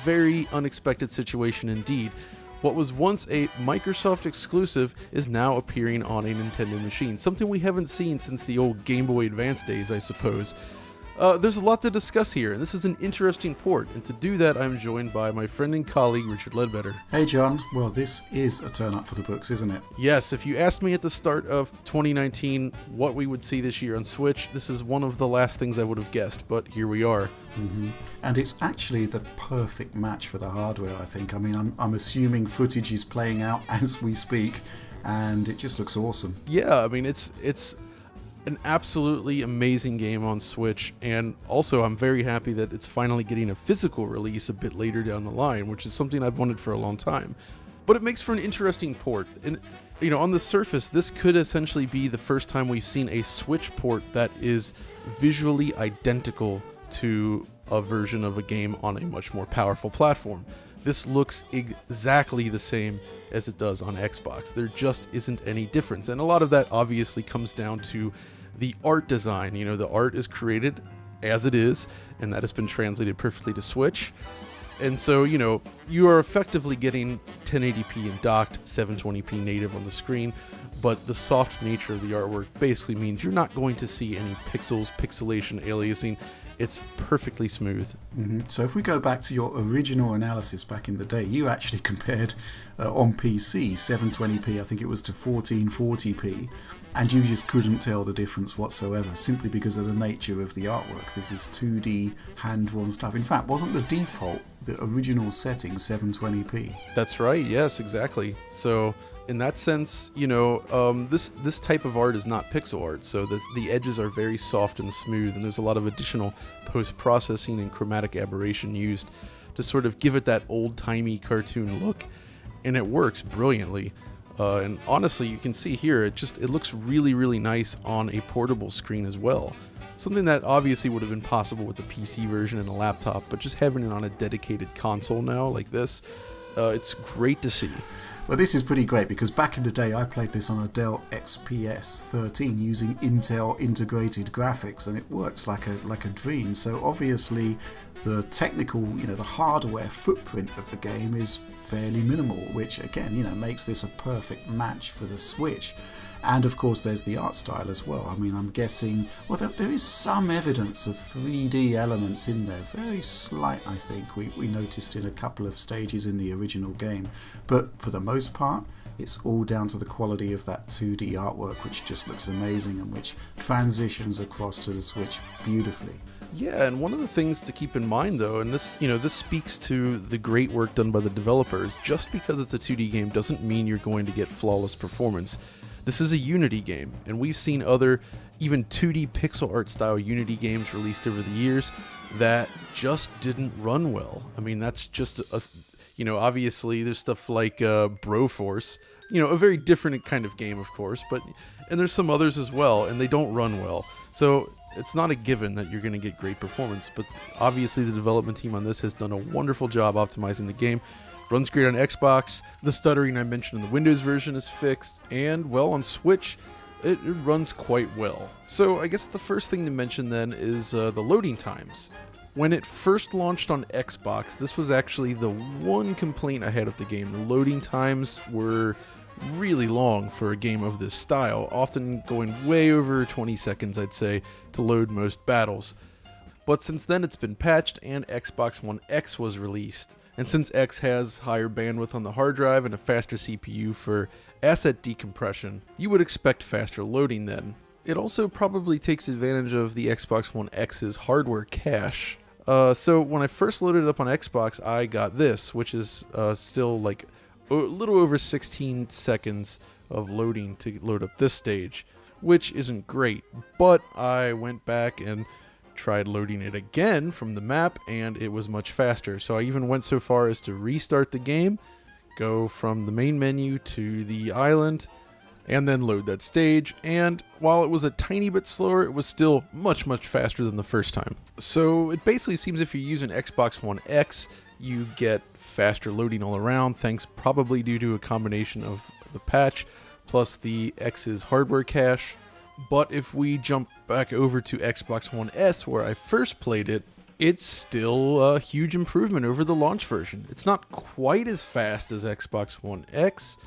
Very unexpected situation indeed. What was once a Microsoft exclusive is now appearing on a Nintendo machine, something we haven't seen since the old Game Boy Advance days, I suppose. There's a lot to discuss here, and this is an interesting port, and to do that I'm joined by my friend and colleague Richard Ledbetter. Hey John, well this is a turn up for the books, isn't it? Yes, if you asked me at the start of 2019 what we would see this year on Switch, this is one of the last things I would have guessed, but here we are. Mm-hmm. And it's actually the perfect match for the hardware, I think. I mean, I'm assuming footage is playing out as we speak, and it just looks awesome. Yeah, I mean, it's an absolutely amazing game on Switch, and also I'm very happy that it's finally getting a physical release a bit later down the line, which is something I've wanted for a long time. But it makes for an interesting port, and on the surface, this could essentially be the first time we've seen a Switch port that is visually identical to a version of a game on a much more powerful platform. This looks exactly the same as it does on Xbox. There just isn't any difference, and a lot of that obviously comes down to the art design. The art is created as it is, and that has been translated perfectly to Switch. And so, you are effectively getting 1080p and docked 720p native on the screen, but the soft nature of the artwork basically means you're not going to see any pixels, pixelation, aliasing. It's perfectly smooth. Mm-hmm. So if we go back to your original analysis back in the day, you actually compared on PC 720p, I think it was, to 1440p, and you just couldn't tell the difference whatsoever, simply because of the nature of the artwork. This is 2D hand-drawn stuff. In fact, wasn't the default, the original setting, 720p? That's right, yes, exactly. So in that sense, this type of art is not pixel art, so the edges are very soft and smooth, and there's a lot of additional post-processing and chromatic aberration used to sort of give it that old-timey cartoon look, and it works brilliantly. And honestly, you can see here, it looks really, really nice on a portable screen as well. Something that obviously would have been possible with the PC version and a laptop, but just having it on a dedicated console now like this, it's great to see. Well, this is pretty great because back in the day I played this on a Dell XPS 13 using Intel integrated graphics, and it works like a dream. So obviously the technical, the hardware footprint of the game is fairly minimal, which again, makes this a perfect match for the Switch. And of course there's the art style as well. I mean, I'm guessing, well, there is some evidence of 3D elements in there, very slight, I think, we noticed in a couple of stages in the original game, but for the most part it's all down to the quality of that 2D artwork, which just looks amazing and which transitions across to the Switch beautifully. Yeah, and one of the things to keep in mind though, and this speaks to the great work done by the developers, just because it's a 2D game doesn't mean you're going to get flawless performance. This is a Unity game, and we've seen other, even 2D pixel art style Unity games released over the years that just didn't run well. I mean, that's just, obviously there's stuff like Broforce, a very different kind of game, of course, and there's some others as well, and they don't run well. So it's not a given that you're going to get great performance, but obviously the development team on this has done a wonderful job optimizing the game. Runs great on Xbox, the stuttering I mentioned in the Windows version is fixed, and, well, on Switch, it runs quite well. So I guess the first thing to mention then is the loading times. When it first launched on Xbox, this was actually the one complaint I had of the game. The loading times were really long for a game of this style, often going way over 20 seconds, I'd say, to load most battles. But since then it's been patched and Xbox One X was released. And since X has higher bandwidth on the hard drive and a faster CPU for asset decompression, you would expect faster loading then. It also probably takes advantage of the Xbox One X's hardware cache. So when I first loaded it up on Xbox, I got this, which is still like a little over 16 seconds of loading to load up this stage, which isn't great. But I went back and tried loading it again from the map, and it was much faster. So I even went so far as to restart the game, go from the main menu to the island, and then load that stage. And while it was a tiny bit slower, it was still much faster than the first time. So it basically seems if you use an Xbox One X, you get faster loading all around, thanks probably due to a combination of the patch plus the X's hardware cache. But if we jump back over to Xbox One S, where I first played it, It's still a huge improvement over the launch version. It's not quite as fast as Xbox One X,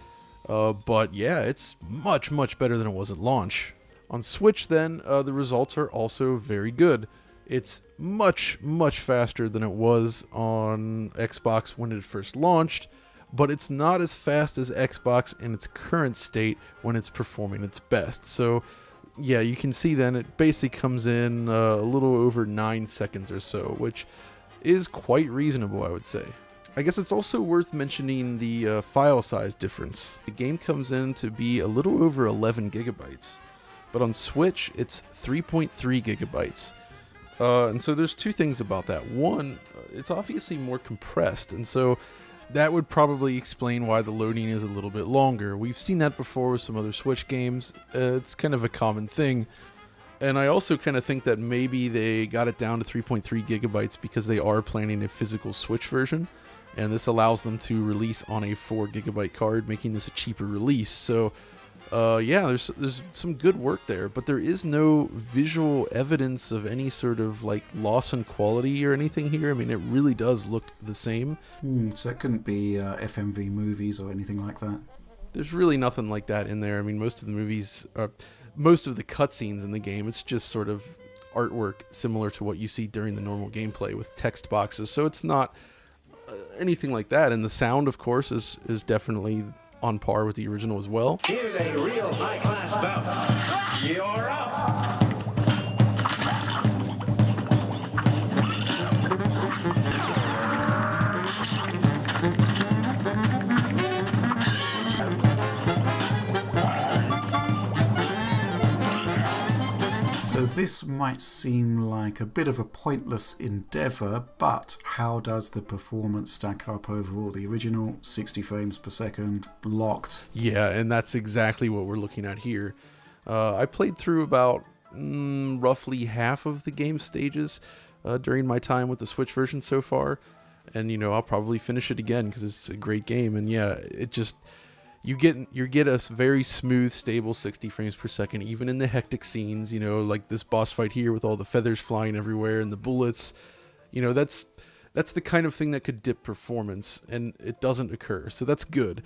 but yeah, it's much, much better than it was at launch. On Switch, then, the results are also very good. It's much, much faster than it was on Xbox when it first launched, but it's not as fast as Xbox in its current state when it's performing its best. So yeah, you can see then it basically comes in a little over 9 seconds or so, which is quite reasonable, I would say. I guess it's also worth mentioning the file size difference. The game comes in to be a little over 11 gigabytes, but on Switch it's 3.3 gigabytes. And so there's two things about that. One, it's obviously more compressed, and so that would probably explain why the loading is a little bit longer. We've seen that before with some other Switch games. It's kind of a common thing. And I also kind of think that maybe they got it down to 3.3 gigabytes because they are planning a physical Switch version. And this allows them to release on a 4 gigabyte card, making this a cheaper release. So yeah, there's some good work there, but there is no visual evidence of any sort of like loss in quality or anything here. I mean, it really does look the same. So it couldn't be FMV movies or anything like that? There's really nothing like that in there. I mean, most of the movies, most of the cutscenes in the game, it's just sort of artwork similar to what you see during the normal gameplay with text boxes. So it's not anything like that. And the sound, of course, is definitely on par with the original as well. Here's a real high-class bout. You're up. So this might seem like a bit of a pointless endeavour, but how does the performance stack up overall? The original 60 frames per second, locked. Yeah, and that's exactly what we're looking at here. I played through about roughly half of the game stages during my time with the Switch version so far, and I'll probably finish it again because it's a great game. And yeah, it just you get a very smooth, stable 60 frames per second, even in the hectic scenes, like this boss fight here with all the feathers flying everywhere and the bullets. That's the kind of thing that could dip performance, and it doesn't occur, so that's good.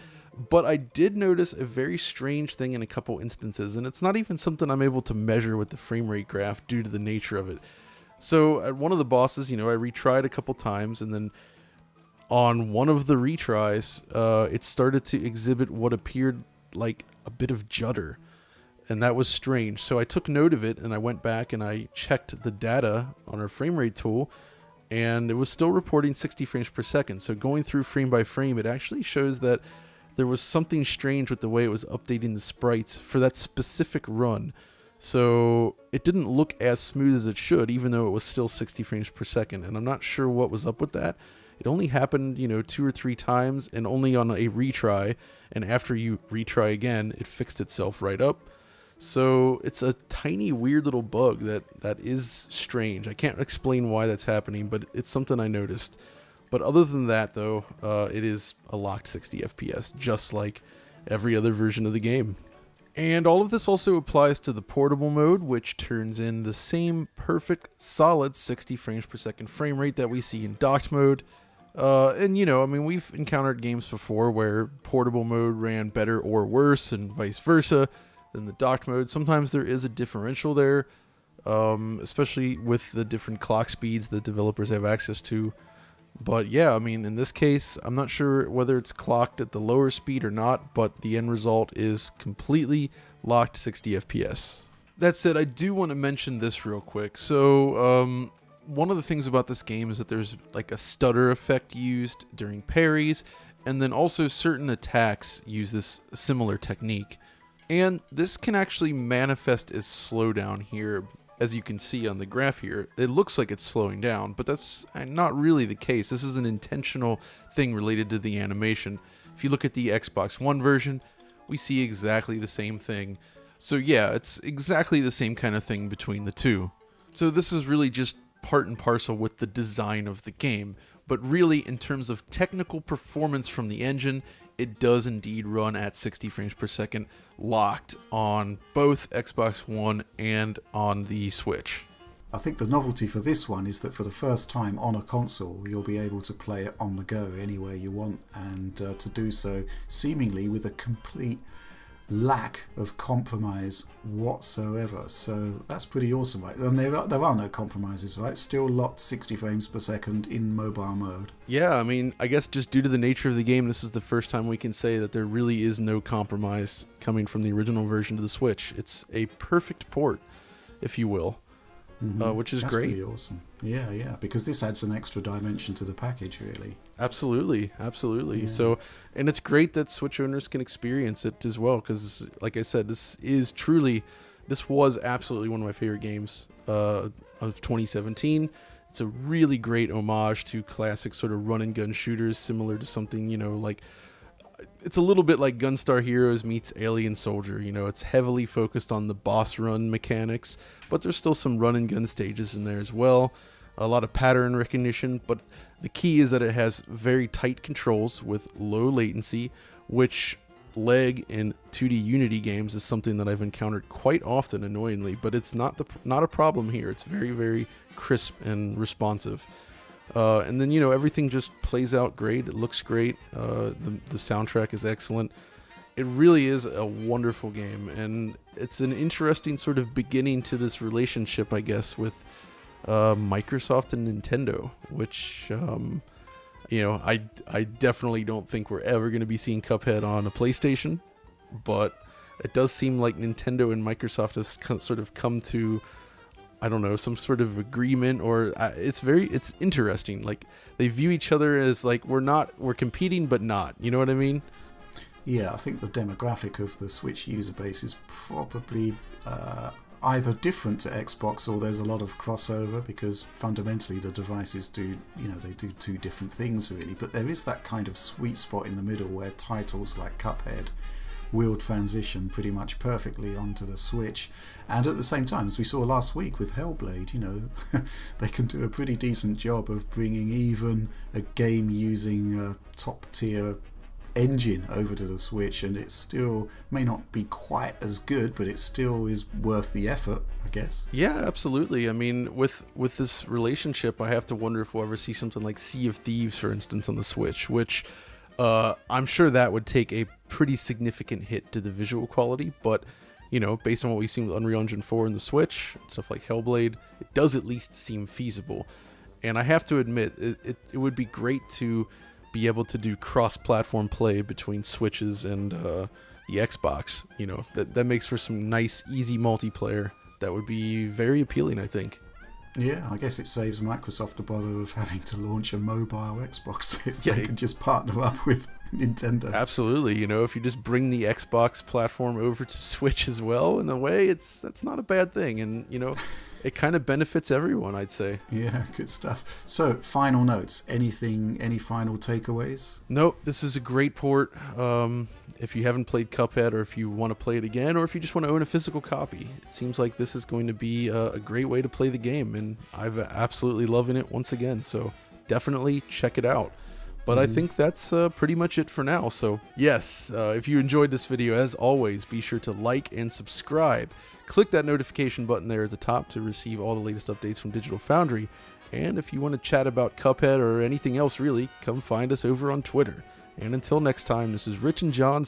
But I did notice a very strange thing in a couple instances, and it's not even something I'm able to measure with the frame rate graph due to the nature of it. So at one of the bosses, I retried a couple times, and then on one of the retries, it started to exhibit what appeared like a bit of judder, and that was strange. So I took note of it, and I went back and I checked the data on our frame rate tool, and it was still reporting 60 frames per second. So going through frame by frame, it actually shows that there was something strange with the way it was updating the sprites for that specific run. So it didn't look as smooth as it should, even though it was still 60 frames per second, and I'm not sure what was up with that. It only happened, 2 or 3 times, and only on a retry, and after you retry again, it fixed itself right up. So it's a tiny, weird little bug that is strange. I can't explain why that's happening, but it's something I noticed. But other than that, though, it is a locked 60 FPS, just like every other version of the game. And all of this also applies to the portable mode, which turns in the same perfect, solid 60 frames per second frame rate that we see in docked mode. And we've encountered games before where portable mode ran better or worse and vice versa than the docked mode. Sometimes there is a differential there, especially with the different clock speeds that developers have access to. But yeah, in this case, I'm not sure whether it's clocked at the lower speed or not, but the end result is completely locked 60 FPS. That said, I do want to mention this real quick. So, one of the things about this game is that there's like a stutter effect used during parries, and then also certain attacks use this similar technique. And this can actually manifest as slowdown here. As you can see on the graph here, it looks like it's slowing down, but that's not really the case. This is an intentional thing related to the animation. If you look at the Xbox One version, we see exactly the same thing. So yeah, it's exactly the same kind of thing between the two. So this is really just part and parcel with the design of the game, but really in terms of technical performance from the engine, it does indeed run at 60 frames per second, locked on both Xbox One and on the Switch. I think the novelty for this one is that for the first time on a console, you'll be able to play it on the go anywhere you want, and to do so seemingly with a complete lack of compromise whatsoever. So that's pretty awesome, right? And there are no compromises, right? Still locked 60 frames per second in mobile mode. Yeah, I mean, I guess just due to the nature of the game, this is the first time we can say that there really is no compromise coming from the original version to the Switch. It's a perfect port, if you will, which is That's great. pretty awesome. Yeah, because this adds an extra dimension to the package, really. Absolutely. Yeah. So, and it's great that Switch owners can experience it as well, because, like I said, this was absolutely one of my favorite games of 2017. It's a really great homage to classic sort of run and gun shooters, similar to something, like, it's a little bit like Gunstar Heroes meets Alien Soldier. It's heavily focused on the boss run mechanics, but there's still some run and gun stages in there as well. A lot of pattern recognition, but the key is that it has very tight controls with low latency, which lag in 2D Unity games is something that I've encountered quite often, annoyingly, but it's not a problem here. It's very, very crisp and responsive. And then, everything just plays out great. It looks great. The soundtrack is excellent. It really is a wonderful game, and it's an interesting sort of beginning to this relationship, I guess, with Microsoft and Nintendo, which, I definitely don't think we're ever going to be seeing Cuphead on a PlayStation, but it does seem like Nintendo and Microsoft have sort of come to, I don't know, some sort of agreement, or it's interesting. Like, they view each other as like, we're competing, but not, you know what I mean? Yeah, I think the demographic of the Switch user base is probably either different to Xbox, or there's a lot of crossover, because fundamentally the devices do two different things really, but there is that kind of sweet spot in the middle where titles like Cuphead will transition pretty much perfectly onto the Switch, and at the same time, as we saw last week with Hellblade, they can do a pretty decent job of bringing even a game using a top tier engine over to the Switch, and it still may not be quite as good, but it still is worth the effort, I guess. Yeah, absolutely. I mean, with this relationship, I have to wonder if we'll ever see something like Sea of Thieves, for instance, on the Switch, which I'm sure that would take a pretty significant hit to the visual quality, but based on what we've seen with Unreal Engine 4 and the Switch, stuff like Hellblade, it does at least seem feasible. And I have to admit, it would be great to be able to do cross-platform play between Switches and the Xbox. That makes for some nice, easy multiplayer that would be very appealing, I think. Yeah, I guess it saves Microsoft the bother of having to launch a mobile Xbox if they can just partner up with Nintendo. Absolutely. If you just bring the Xbox platform over to Switch as well, in a way, that's not a bad thing. And, it kind of benefits everyone, I'd say. Yeah, good stuff. So, final notes. Any final takeaways? Nope, this is a great port. If you haven't played Cuphead, or if you want to play it again, or if you just want to own a physical copy, it seems like this is going to be a great way to play the game, and I'm absolutely loving it once again, so definitely check it out. But I think that's pretty much it for now. So yes, if you enjoyed this video, as always, be sure to like and subscribe. Click that notification button there at the top to receive all the latest updates from Digital Foundry. And if you want to chat about Cuphead or anything else really, come find us over on Twitter. And until next time, this is Rich and John